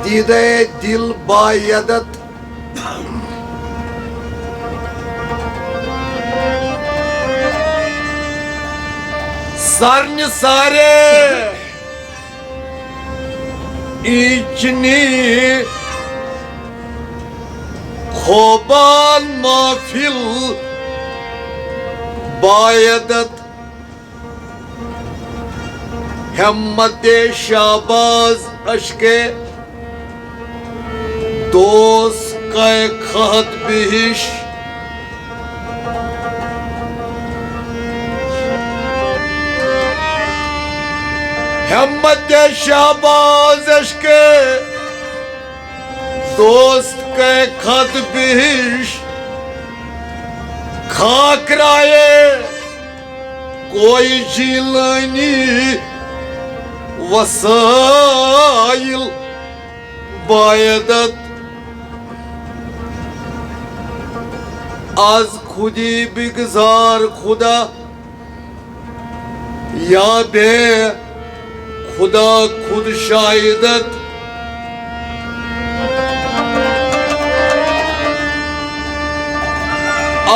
दीदे दिल बायदत सरन सारे इचनी खोबान माफिल बायदत हिम्मत शाबाज अशके दोस्त का खत बिहिश हिम्मत शाबाज अशके दोस्त के खत बिहिश खाकराए कोई जिलानी वसाइल बायदत आज खुदी बिगजार खुदा या बे खुदा खुद शाहिदत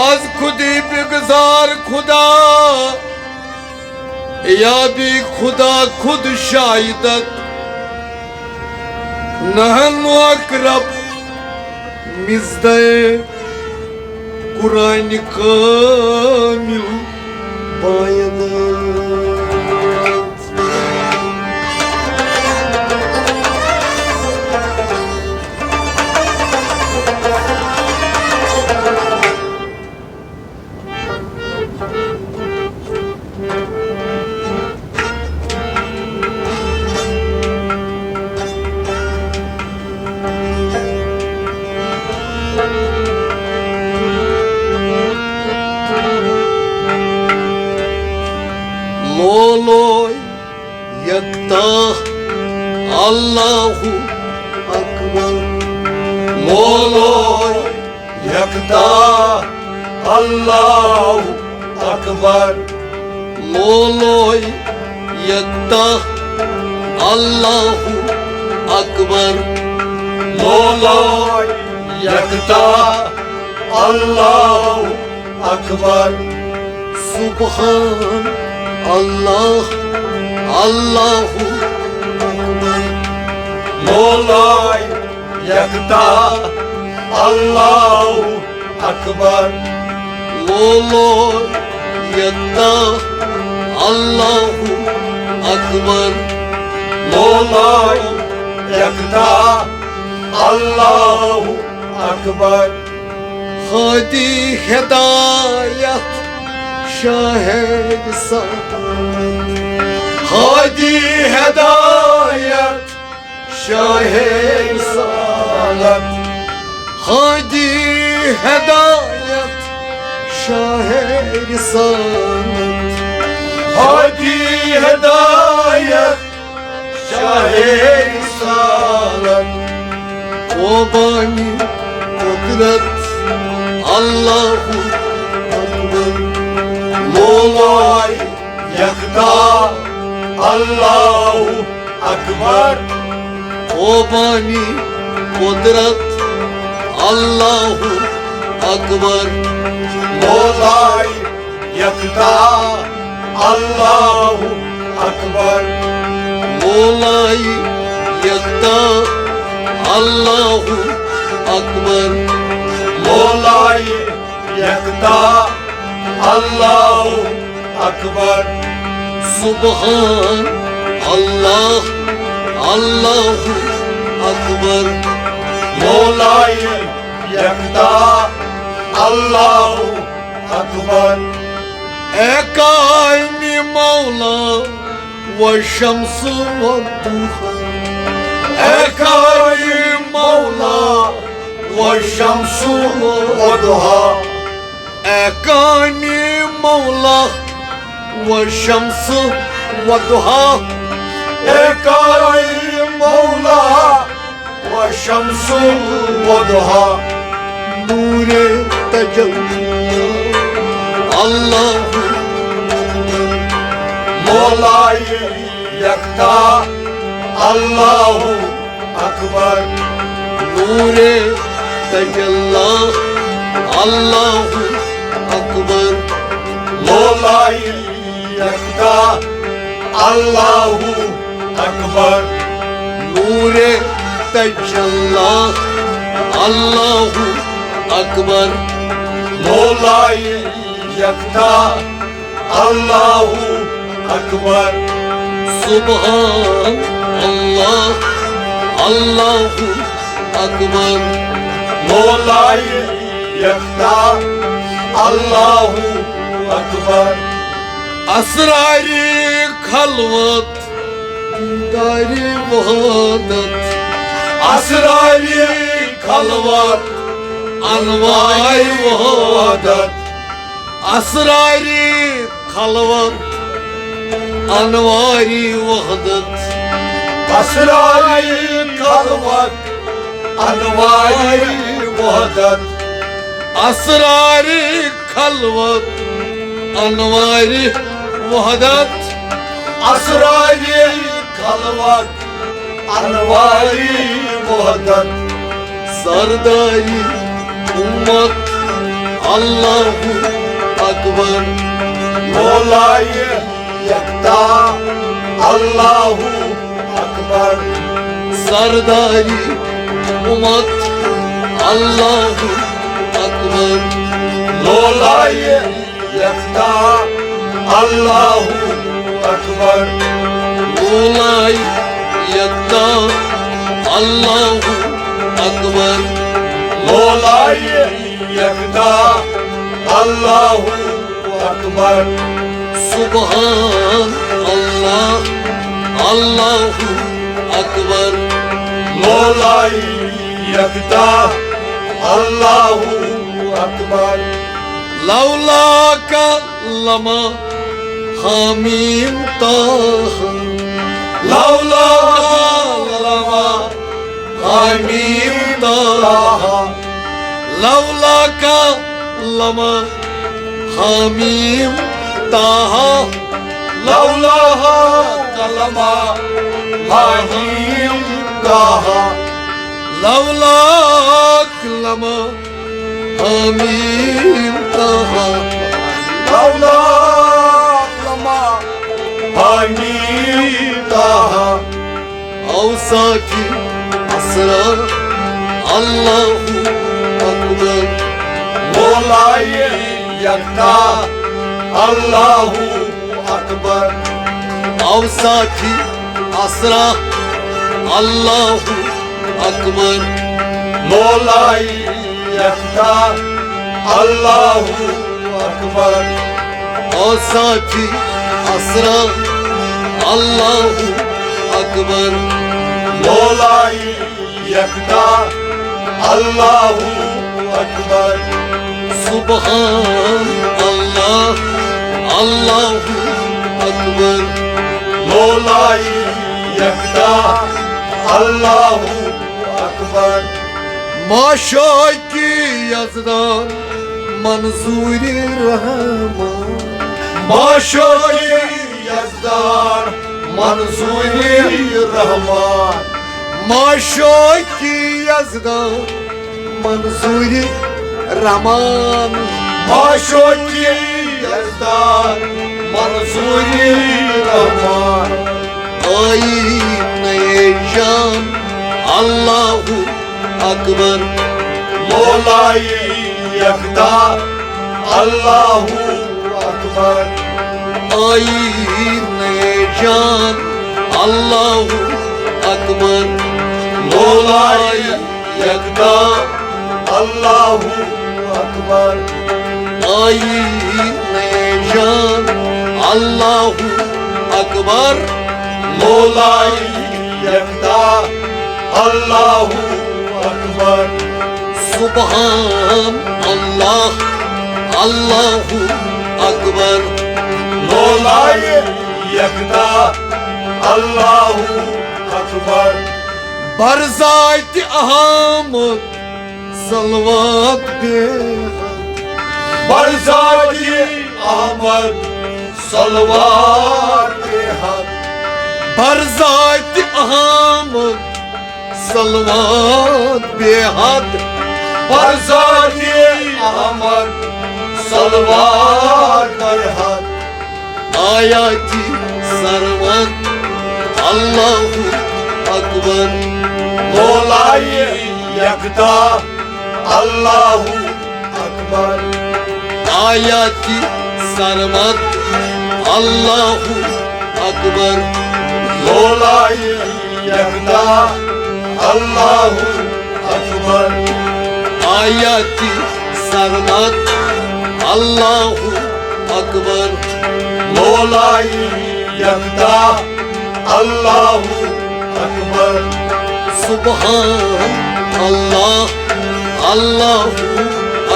आज खुदी बिगजार खुदा या भी खुदा खुद शाहिदत नहनु अकरब मिज़्दे कुरान कामिल बायदत Loloy yakta Allahu Akbar Loloy yakta Allahu Akbar Loloy yakta Allahu Akbar Loloy yakta Allahu Akbar Subhan Allah, Allahu Akbar Loloy yakta Allahu Akbar Loloy yakta Allahu Akbar Loloy yakta Allahu Akbar Hadi hidayat Şahid Sadat Hadi Hedayet Şahid Sadat Hadi Hedayet Şahid Sadat Hadi Hedayet Şahid Sadat Kobani Kudret Allahu Akbar Loloy yakta Allahu Akbar Kobani Kudret Allahu Akbar Loloy yakta Allahu Akbar Loloy yakta Allahu Akbar Loloy yakta Allahu Akbar Subhan Allah Allahu Akbar Loloy yakta Allahu Akbar Ekaimi Mevla ve şemsu ve duha Ekaimi Mevla ve şemsu ve duha Ekani Mevla ve şemsu ve duha Ekani Mevla ve şemsu ve duha Nure tecelli Allahu मौलाए यकता अल्लाहु अकबर नूरे तजल्ला अल्लाहु अकबर मौलाए यकता अल्लाहु अकबर नूरे तजल्ला अल्लाहु अकबर मौलाए यकता अल्लाहु अकबर सुभान अल्लाह अल्लाहु अकबर मौलाए यकता अल्लाहु अकबर असरारी खलवत दारी वहादत असरारी खलवत अनवाई वहादत वहादत असरारी खलवत अनवारी वहदत असरारी खलवत अनवारी वहदत असरारी खलवत अनवारी वहदत असरारी खलवत अनवारी वहदत सरदारी उम्मत अल्लाहु अकबर मौलाए यकता अल्लाहु अकबर सरदारी उम्मत अल्लाहु अकबर मौलाए यकता अल्लाहु अकबर मौलाई यकता अल्लाहु अकबर मौलाए यकता अल्लाहु अकबर सुभान अल्लाह अल्लाहु अकबर मौलाए यकता अल्लाहु अकबर लौलाका लमा हामीम ताहा लौलाका लमा हामीम ताहा लौलाका लमा हामीम ताहा लौलाहा कलमा माहीम ताहा लौलाक लमा हामीम ताहा लौला कलमा माहीम ताहा औसाकी असरा अल्लाहु अकबर मौलाए यकता अल्लाहु अकबर औसाकी असरा अल्लाहु अकबर मौलाए यकता अल्लाहु अकबर औसाकी असरा अल्लाहु अकबर मौलाए यकता अल्लाहु अकबर सुभान अल्लाह अल्लाहु अकबर मौलाए यकता अल्लाहु अकबर माशाकी यज़दान मंसूरी रहमान माशोई यज़दार मंसूरी रहमान माशाकी यज़दान मंसूरी रहमान माशोई यज़दार मंसूरी रहमान आई नए शान अल्लाहु अकबर मौलाए यकता अल्लाहु अकबर आई नए शान अल्लाहु अकबर मौलाए यकता अल्लाहु अकबर आई नए शान अल्लाहु अकबर मौलाए यकता अल्लाहु अकबर सुभान अल्लाह अल्लाहु अकबर मौलाए यकता अल्लाहु अकबर बरज़ात अहमद सलवात बेहद बरसाती अहमद सलवार बेहद बरज़ात अहमद सलवात बेहद बरज़ात अहमद सलवार बेहद आयाती सरमत अल्लाहु अकबर मौलाए यकता अल्लाहु अकबर आयाती सरमत अल्लाहु अकबर मौलाए यकता अल्लाहु अकबर आयाती सरमत अल्लाहु अकबर मौलाए यकता अल्लाहु अकबर सुबहान अल्लाह अल्लाहु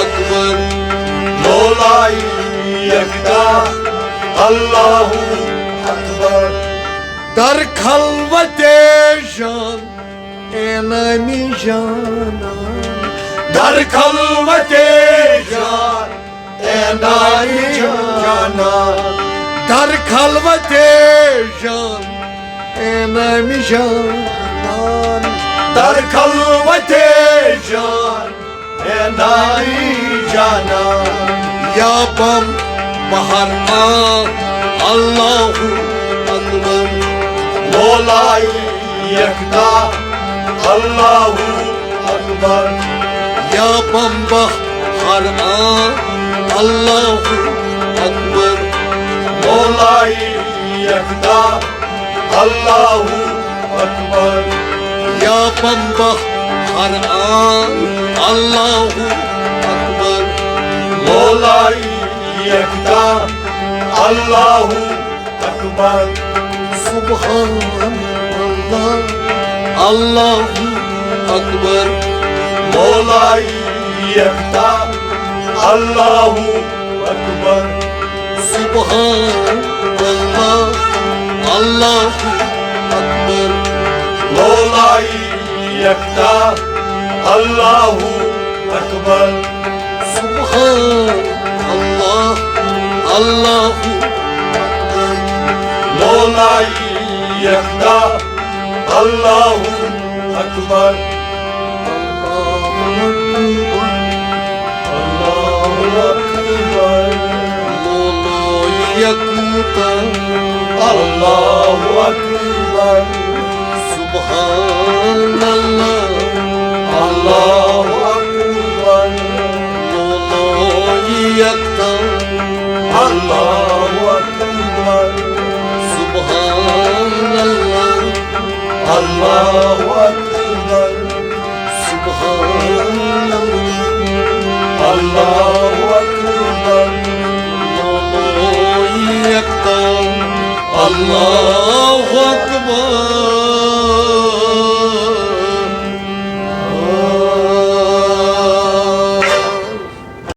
अकबर मौलाए यकता अल्लाहु अकबर दर खलवते जान एनामी जाना दर खलवते जान एनाई जाना दर खलवते जान एनामी जाना दर खलवते जान एनाई जाना या बम बहर अल्लाहु अकबर मौलाए यकता अल्लाहु अकबर या बम बहर अल्लाहु अकबर मौलाए यकता अल्लाहु अकबर या बम बहर अल्लाहु अकबर मौलाए यकता अल्लाहु अकबर सुबहान अल्लाह अल्लाहु अकबर मौलाए यकता अल्लाहु अकबर सुबहान अल्लाह अल्लाहु अकबर मौलाए यकता अल्लाहु अकबर सुबहान अल्लाह अल्लाहु अकबर मौलाए यकता अल्लाहु अकबर अल्लाहु अकबर मौला यकता अल्लाहु अकबर सुबहान अल्लाह अल्लाहु अकबर मौला यकता अल्लाहु अकबर सुबहान अल्लाह अल्लाहु अकबर सुबहान अल्लाह अल्लाहु अकबर मौला यकता अल्लाहु अकबर